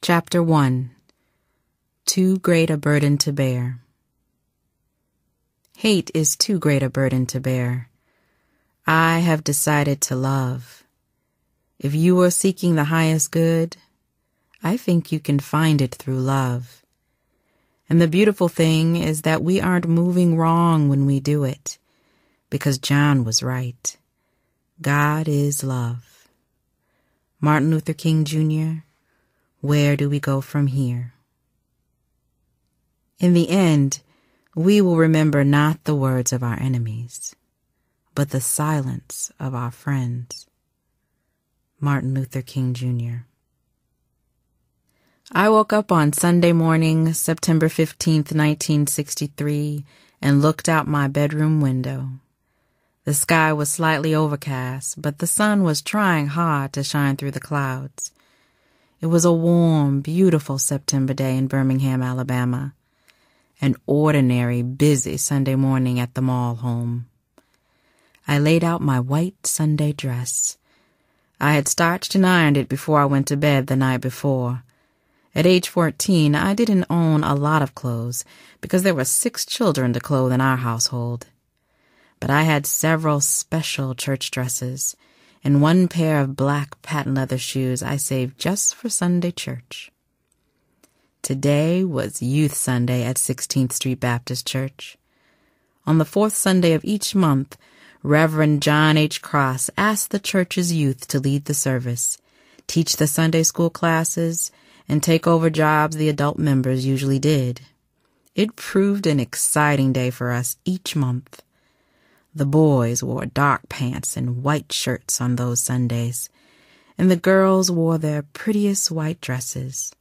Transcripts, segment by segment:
Chapter 1. Too Great a Burden to Bear. Hate is too great a burden to bear. I have decided to love. If you are seeking the highest good, I think you can find it through love. And the beautiful thing is that we aren't moving wrong when we do it, because John was right. God is love. Martin Luther King, Jr., where do we go from here? In the end, we will remember not the words of our enemies, but the silence of our friends. Martin Luther King, Jr. I woke up on Sunday morning, September 15th, 1963, and looked out my bedroom window. The sky was slightly overcast, but the sun was trying hard to shine through the clouds. It was a warm, beautiful September day in Birmingham, Alabama. An ordinary, busy Sunday morning at the Maull home. I laid out my white Sunday dress. I had starched and ironed it before I went to bed the night before. At age 14, I didn't own a lot of clothes because there were 6 children to clothe in our household. But I had several special church dresses and 1 pair of black patent leather shoes I saved just for Sunday church. Today was Youth Sunday at 16th Street Baptist Church. On the 4th Sunday of each month, Reverend John H. Cross asked the church's youth to lead the service, teach the Sunday school classes, and take over jobs the adult members usually did. It proved an exciting day for us each month. The boys wore dark pants and white shirts on those Sundays, and the girls wore their prettiest white dresses.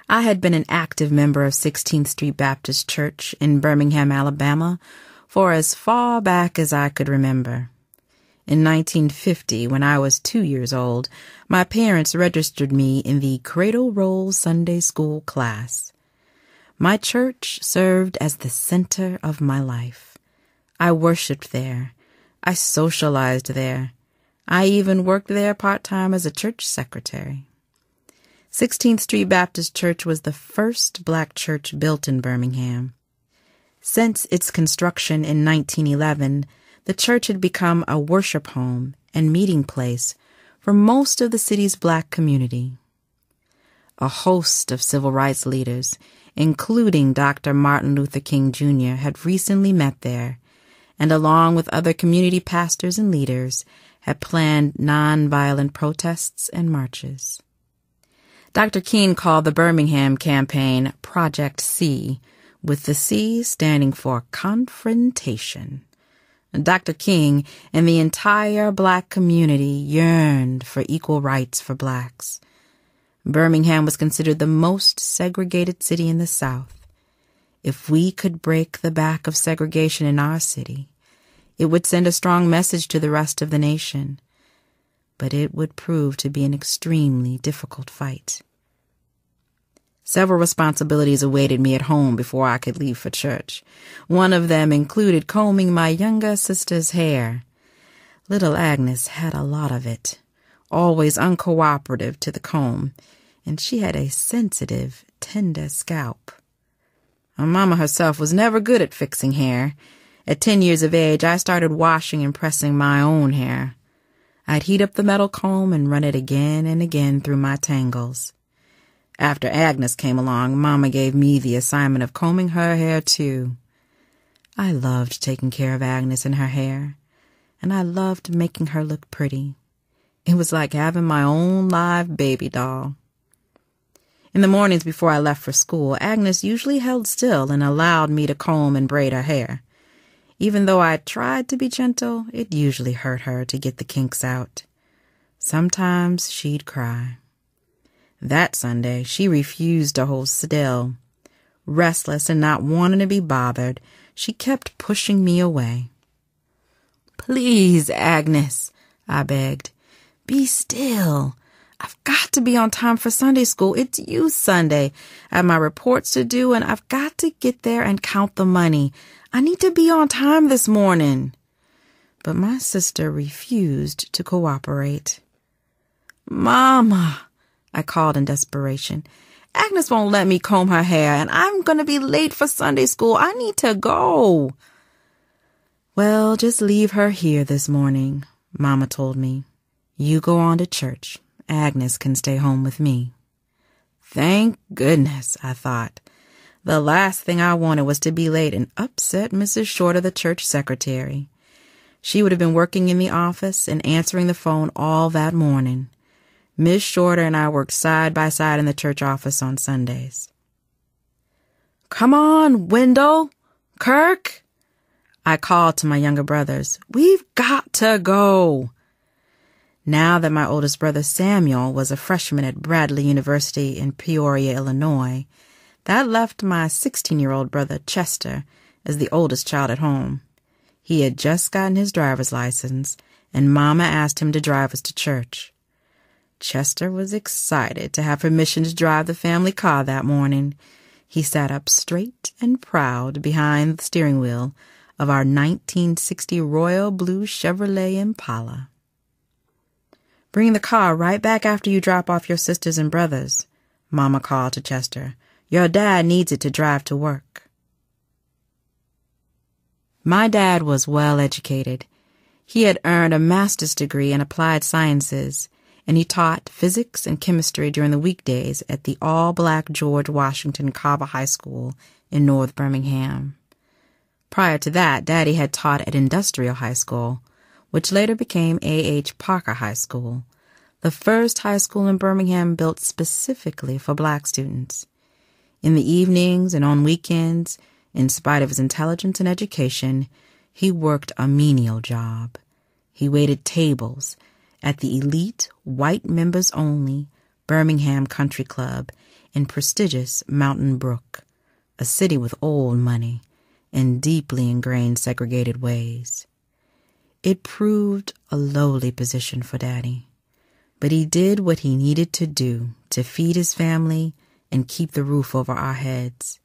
I had been an active member of 16th Street Baptist Church in Birmingham, Alabama, for as far back as I could remember. In 1950, when I was 2 years old, my parents registered me in the Cradle Roll Sunday School class. My church served as the center of my life. I worshiped there. I socialized there. I even worked there part-time as a church secretary. 16th Street Baptist Church was the first black church built in Birmingham. Since its construction in 1911, the church had become a worship home and meeting place for most of the city's black community. A host of civil rights leaders, including Dr. Martin Luther King, Jr., had recently met there, and along with other community pastors and leaders, had planned nonviolent protests and marches. Dr. King called the Birmingham campaign Project C, with the C standing for confrontation. Dr. King and the entire black community yearned for equal rights for blacks. Birmingham was considered the most segregated city in the South. If we could break the back of segregation in our city, it would send a strong message to the rest of the nation. But it would prove to be an extremely difficult fight. Several responsibilities awaited me at home before I could leave for church. One of them included combing my younger sister's hair. Little Agnes had a lot of it, always uncooperative to the comb, and she had a sensitive, tender scalp. My mama herself was never good at fixing hair. At 10 years of age, I started washing and pressing my own hair. I'd heat up the metal comb and run it again and again through my tangles. After Agnes came along, Mama gave me the assignment of combing her hair, too. I loved taking care of Agnes and her hair, and I loved making her look pretty. It was like having my own live baby doll. In the mornings before I left for school, Agnes usually held still and allowed me to comb and braid her hair. Even though I tried to be gentle, it usually hurt her to get the kinks out. Sometimes she'd cry. That Sunday, she refused to hold still. Restless and not wanting to be bothered, she kept pushing me away. "Please, Agnes," I begged. "Be still. I've got to be on time for Sunday school. It's Youth Sunday. I have my reports to do, and I've got to get there and count the money. I need to be on time this morning." But my sister refused to cooperate. "Mama," I called in desperation. Agnes won't let me comb her hair, and I'm going to be late for Sunday school. I need to go. Well, just leave her here this morning, Mama told me. You go on to church. Agnes can stay home with me. Thank goodness, I thought. The last thing I wanted was to be late and upset Mrs. Shorter, the church secretary. She would have been working in the office and answering the phone all that morning. Miss Shorter and I worked side by side in the church office on Sundays. Come on, Wendell, Kirk, I called to my younger brothers. We've got to go. Now that my oldest brother Samuel was a freshman at Bradley University in Peoria, Illinois, that left my 16-year-old brother Chester as the oldest child at home. He had just gotten his driver's license, and Mama asked him to drive us to church. Chester was excited to have permission to drive the family car that morning. He sat up straight and proud behind the steering wheel of our 1960 royal blue Chevrolet Impala. Bring the car right back after you drop off your sisters and brothers, Mama called to Chester. Your dad needs it to drive to work. My dad was well educated. He had earned a master's degree in applied sciences, and he taught physics and chemistry during the weekdays at the all-black George Washington Carver High School in North Birmingham. Prior to that, Daddy had taught at Industrial High School, which later became A.H. Parker High School, the first high school in Birmingham built specifically for black students. In the evenings and on weekends, in spite of his intelligence and education, he worked a menial job. He waited tables at the elite, white members-only Birmingham Country Club in prestigious Mountain Brook, a city with old money and deeply ingrained segregated ways. It proved a lowly position for Daddy, but he did what he needed to do to feed his family and keep the roof over our heads.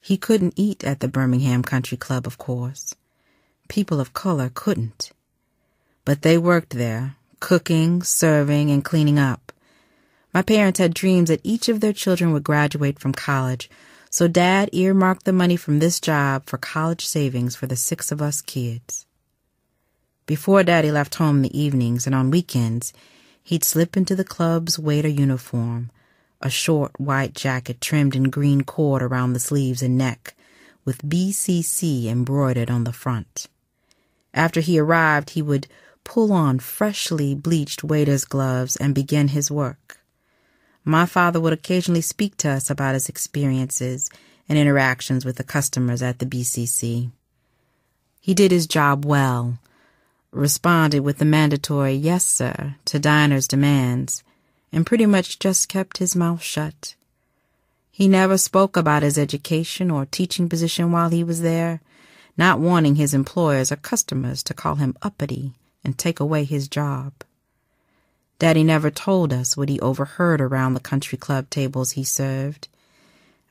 He couldn't eat at the Birmingham Country Club, of course. People of color couldn't. But they worked there, cooking, serving, and cleaning up. My parents had dreams that each of their children would graduate from college, so Dad earmarked the money from this job for college savings for the 6 of us kids. Before Daddy left home in the evenings and on weekends, he'd slip into the club's waiter uniform, a short white jacket trimmed in green cord around the sleeves and neck, with BCC embroidered on the front. After he arrived, he would pull on freshly bleached waiter's gloves and begin his work. My father would occasionally speak to us about his experiences and interactions with the customers at the BCC. He did his job well, responded with the mandatory "yes, sir" to diners' demands, and pretty much just kept his mouth shut. He never spoke about his education or teaching position while he was there, not wanting his employers or customers to call him uppity and take away his job. Daddy never told us what he overheard around the country club tables he served.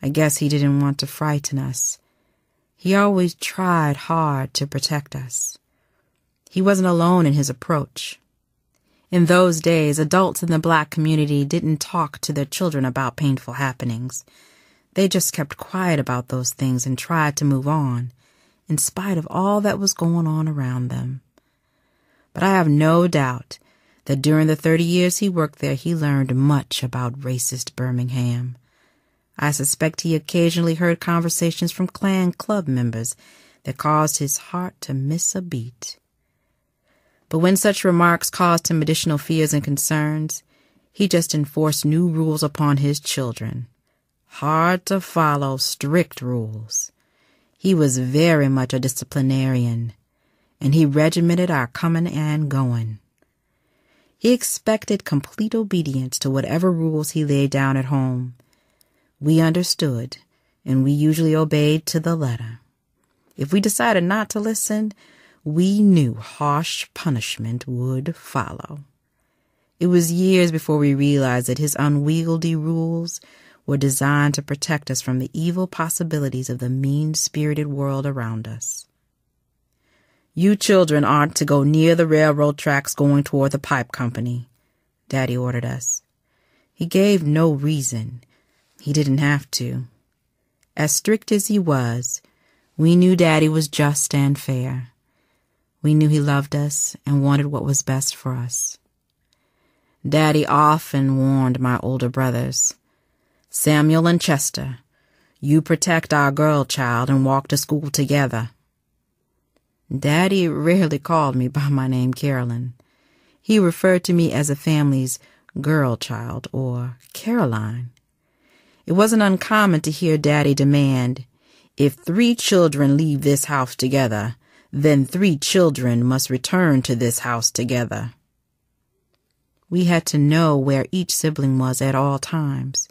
I guess he didn't want to frighten us. He always tried hard to protect us. He wasn't alone in his approach. In those days, adults in the black community didn't talk to their children about painful happenings. They just kept quiet about those things and tried to move on, in spite of all that was going on around them. But I have no doubt that during the 30 years he worked there, he learned much about racist Birmingham. I suspect he occasionally heard conversations from Klan club members that caused his heart to miss a beat. But when such remarks caused him additional fears and concerns, he just enforced new rules upon his children. Hard to follow, strict rules. He was very much a disciplinarian, and he regimented our coming and going. He expected complete obedience to whatever rules he laid down at home. We understood, and we usually obeyed to the letter. If we decided not to listen, we knew harsh punishment would follow. It was years before we realized that his unwieldy rules were designed to protect us from the evil possibilities of the mean-spirited world around us. You children aren't to go near the railroad tracks going toward the pipe company, Daddy ordered us. He gave no reason. He didn't have to. As strict as he was, we knew Daddy was just and fair. We knew he loved us and wanted what was best for us. Daddy often warned my older brothers, "Samuel and Chester, you protect our girl child and walk to school together." Daddy rarely called me by my name Carolyn. He referred to me as a family's girl child, or Caroline. It wasn't uncommon to hear Daddy demand, "If 3 children leave this house together, then 3 children must return to this house together." We had to know where each sibling was at all times.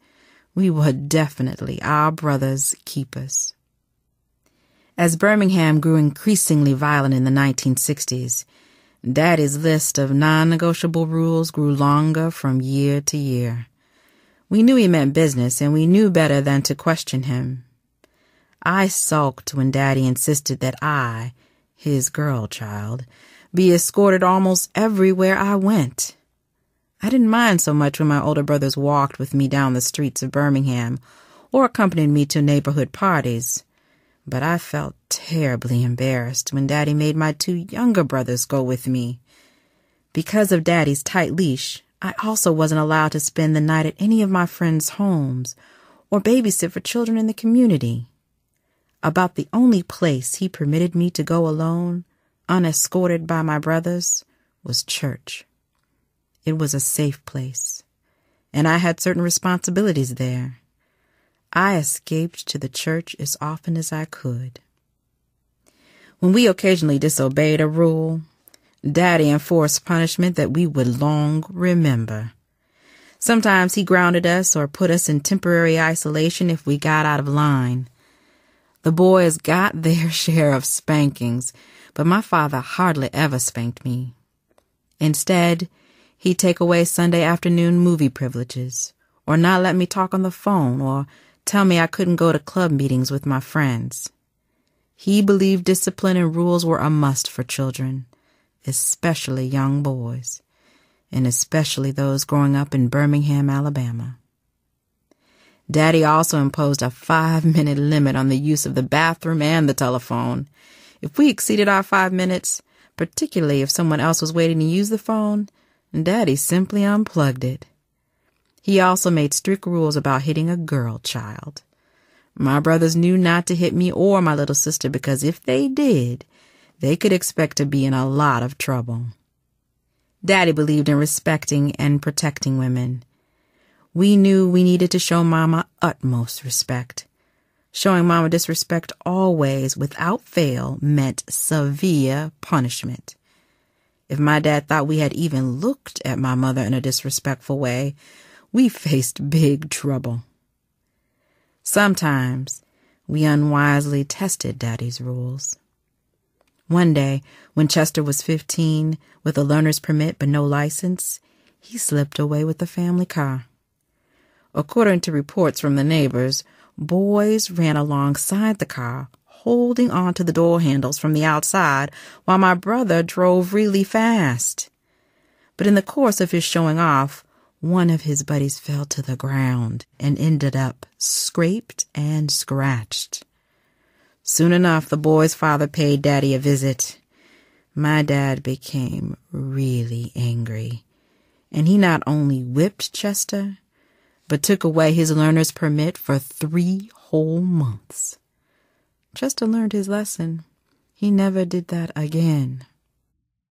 We were definitely our brother's keepers. As Birmingham grew increasingly violent in the 1960s, Daddy's list of non-negotiable rules grew longer from year to year. We knew he meant business, and we knew better than to question him. I sulked when Daddy insisted that I, his girl child, be escorted almost everywhere I went. I didn't mind so much when my older brothers walked with me down the streets of Birmingham or accompanied me to neighborhood parties, but I felt terribly embarrassed when Daddy made my 2 younger brothers go with me. Because of Daddy's tight leash, I also wasn't allowed to spend the night at any of my friends' homes or babysit for children in the community. About the only place he permitted me to go alone, unescorted by my brothers, was church. It was a safe place, and I had certain responsibilities there. I escaped to the church as often as I could. When we occasionally disobeyed a rule, Daddy enforced punishment that we would long remember. Sometimes he grounded us or put us in temporary isolation if we got out of line. The boys got their share of spankings, but my father hardly ever spanked me. Instead, he'd take away Sunday afternoon movie privileges, or not let me talk on the phone, or tell me I couldn't go to club meetings with my friends. He believed discipline and rules were a must for children, especially young boys, and especially those growing up in Birmingham, Alabama. Daddy also imposed a 5-minute limit on the use of the bathroom and the telephone. If we exceeded our 5 minutes, particularly if someone else was waiting to use the phone, Daddy simply unplugged it. He also made strict rules about hitting a girl child. My brothers knew not to hit me or my little sister because if they did, they could expect to be in a lot of trouble. Daddy believed in respecting and protecting women. We knew we needed to show Mama utmost respect. Showing Mama disrespect always, without fail, meant severe punishment. If my dad thought we had even looked at my mother in a disrespectful way, we faced big trouble. Sometimes we unwisely tested Daddy's rules. One day, when Chester was 15, with a learner's permit but no license, he slipped away with the family car. According to reports from the neighbors, boys ran alongside the car, holding on to the door handles from the outside while my brother drove really fast. But in the course of his showing off, one of his buddies fell to the ground and ended up scraped and scratched. Soon enough, the boy's father paid Daddy a visit. My dad became really angry, and he not only whipped Chester, but took away his learner's permit for 3 whole months. Chester learned his lesson. He never did that again.